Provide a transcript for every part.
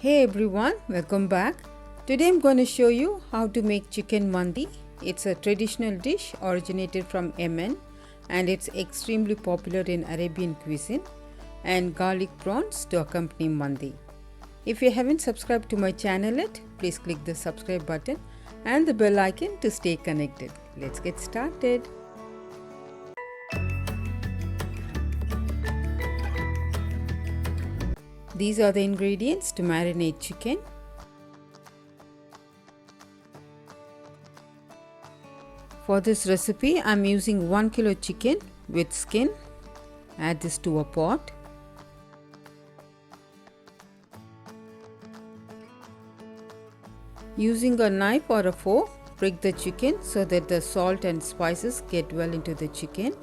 Hey everyone, welcome back. Today I'm going to show you how to make chicken mandi. It's a traditional dish originated from Yemen and it's extremely popular in Arabian cuisine, and garlic prawns to accompany mandi. If you haven't subscribed to my channel yet, please click the subscribe button and the bell icon to stay connected. Let's get started. These are the ingredients to marinate chicken. For this recipe, I am using 1 kilo chicken with skin. Add this to a pot. Using a knife or a fork, prick the chicken so that the salt and spices get well into the chicken.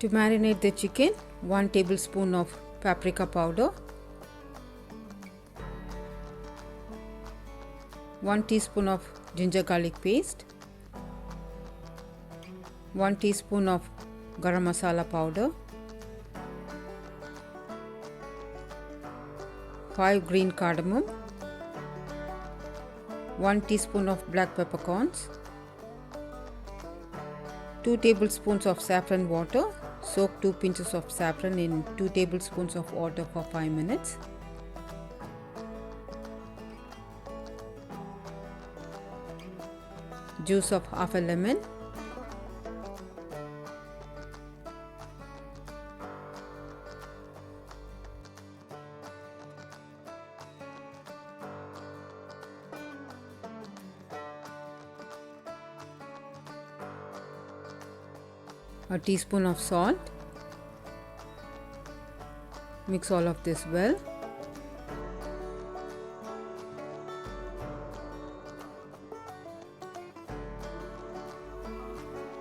To marinate the chicken, 1 tablespoon of paprika powder, 1 teaspoon of ginger garlic paste, 1 teaspoon of garam masala powder, 5 green cardamom, 1 teaspoon of black peppercorns, 2 tablespoons of saffron water. Soak 2 pinches of saffron in 2 tablespoons of water for 5 minutes. Juice of half a lemon. A teaspoon of salt. Mix all of this well.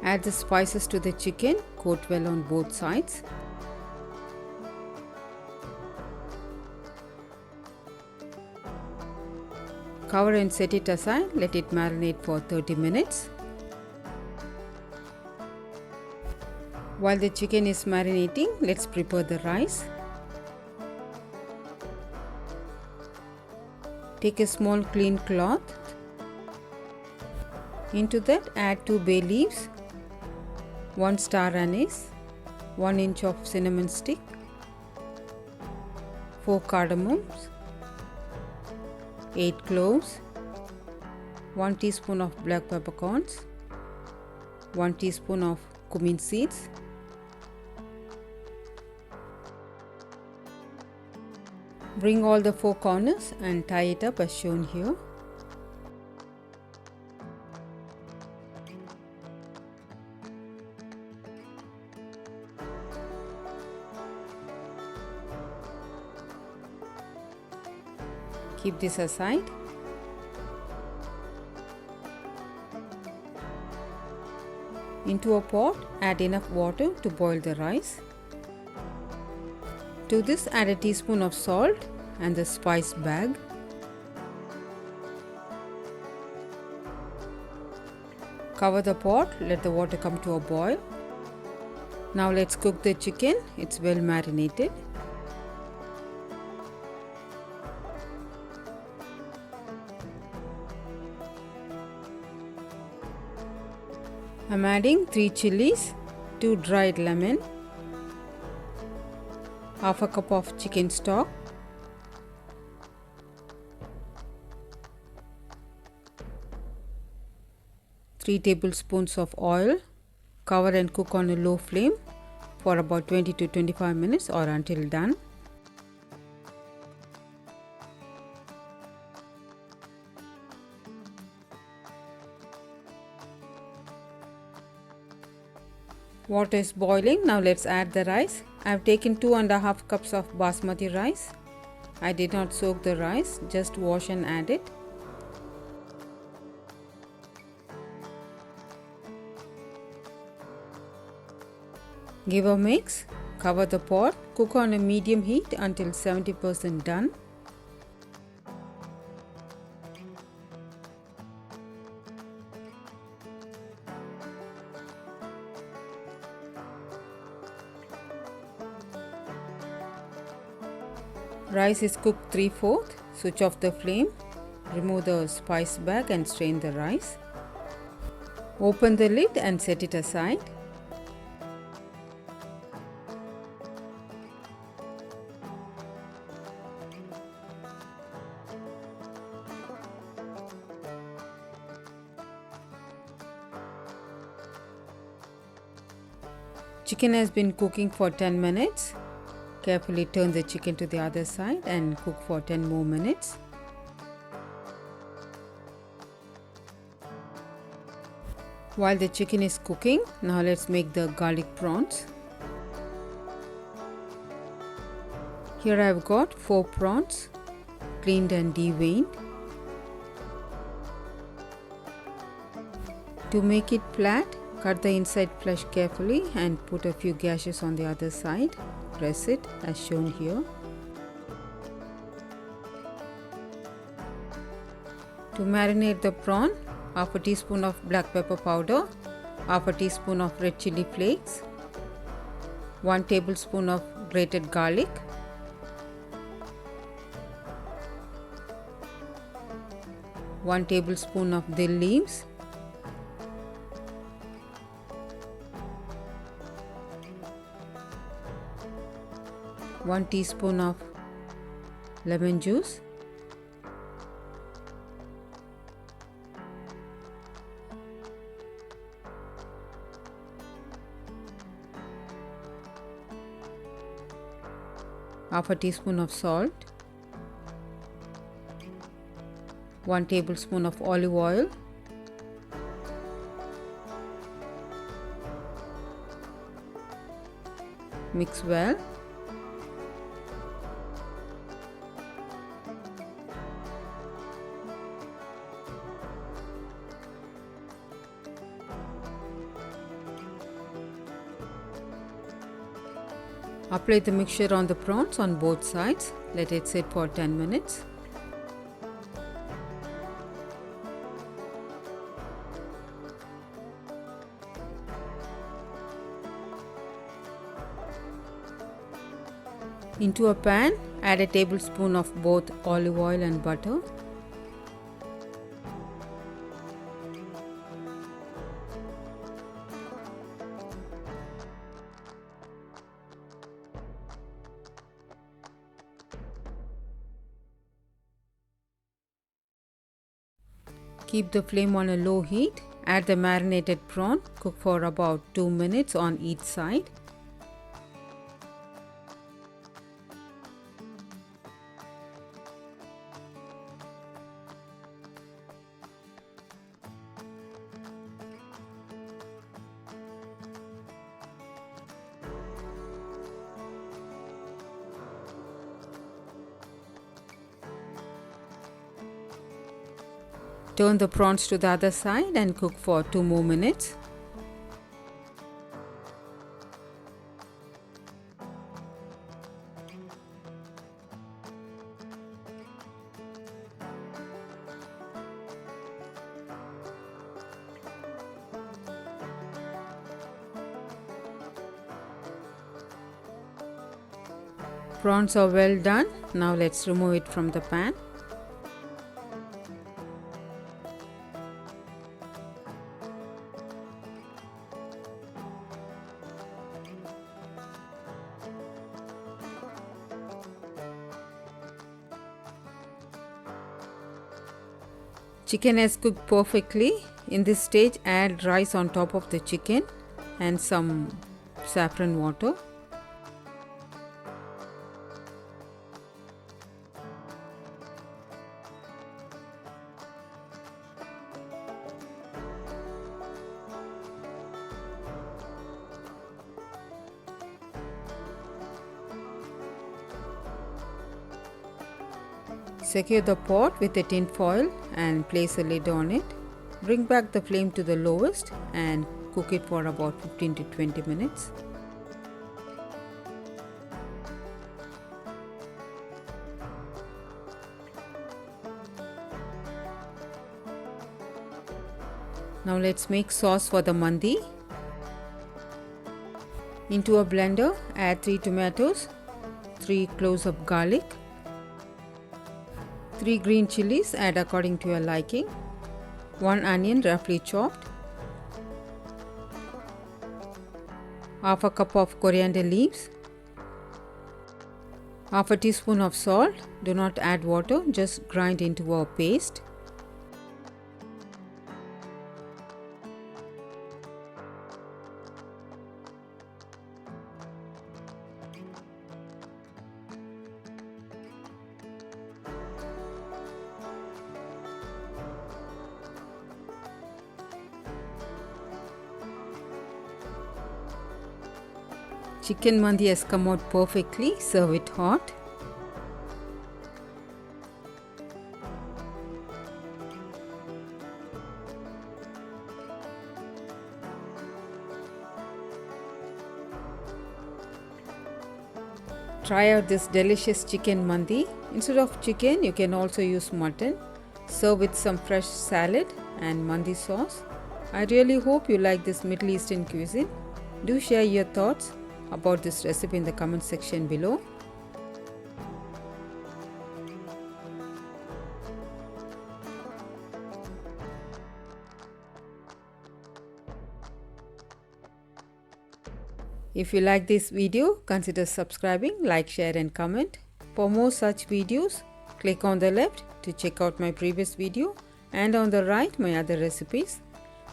Add the spices to the chicken, coat well on both sides. Cover and set it aside, let it marinate for 30 minutes. While the chicken is marinating, let's prepare the rice. Take a small clean cloth. Into that add 2 bay leaves, 1 star anise, 1 inch of cinnamon stick, 4 cardamoms, 8 cloves, 1 teaspoon of black peppercorns, 1 teaspoon of cumin seeds, bring all the 4 corners and tie it up as shown here. Keep this aside. Into a pot, add enough water to boil the rice. To this, add a teaspoon of salt and the spice bag. Cover the pot, let the water come to a boil. Now let's cook the chicken. It's well marinated. I'm adding 3 chilies, 2 dried lemon, half a cup of chicken stock, three tablespoons of oil. Cover and cook on a low flame for about 20 to 25 minutes or until done. Water is boiling. Now let's add the rice. I have taken 2.5 cups of basmati rice. I did not soak the rice, just wash and add it. Give a mix. Cover the pot. Cook on a medium heat until 70% done. Rice is cooked 3/4. Switch off the flame. Remove the spice bag and strain the rice. Open the lid and set it aside. Chicken has been cooking for 10 minutes. Carefully turn the chicken to the other side and cook for 10 more minutes. While the chicken is cooking, now let's make the garlic prawns. Here I have got 4 prawns, cleaned and deveined. To make it flat, cut the inside flesh carefully and put a few gashes on the other side. Press it as shown here. To marinate the prawn, half a teaspoon of black pepper powder, half a teaspoon of red chili flakes, 1 tablespoon of grated garlic, one tablespoon of dill leaves, one teaspoon of lemon juice, half a teaspoon of salt, 1 tablespoon of olive oil, mix well. Apply the mixture on the prawns on both sides. Let it sit for 10 minutes. Into a pan, add a tablespoon of both olive oil and butter. Keep the flame on a low heat. Add the marinated prawn. Cook for about 2 minutes on each side. Turn the prawns to the other side and cook for 2 more minutes. Prawns are well done. Now let's remove it from the pan. Chicken has cooked perfectly. In this stage, add rice on top of the chicken and some saffron water. Secure the pot with a tin foil and place a lid on it. Bring back the flame to the lowest and cook it for about 15 to 20 minutes. Now let's make sauce for the mandi. Into a blender, add 3 tomatoes, 3 cloves of garlic, 3 green chilies, add according to your liking. 1 onion roughly chopped. Half a cup of coriander leaves. Half a teaspoon of salt. Do not add water, just grind into a paste. Chicken mandi has come out perfectly. Serve it hot. Try out this delicious chicken mandi. Instead of chicken, you can also use mutton. Serve with some fresh salad and mandi sauce. I really hope you like this Middle Eastern cuisine. Do share your thoughts about this recipe in the comment section below. If you like this video, consider subscribing, like, share and comment. For more such videos, click on the left to check out my previous video and on the right my other recipes.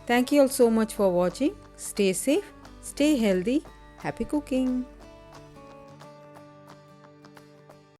Thank you all so much for watching. Stay safe, stay healthy. Happy cooking!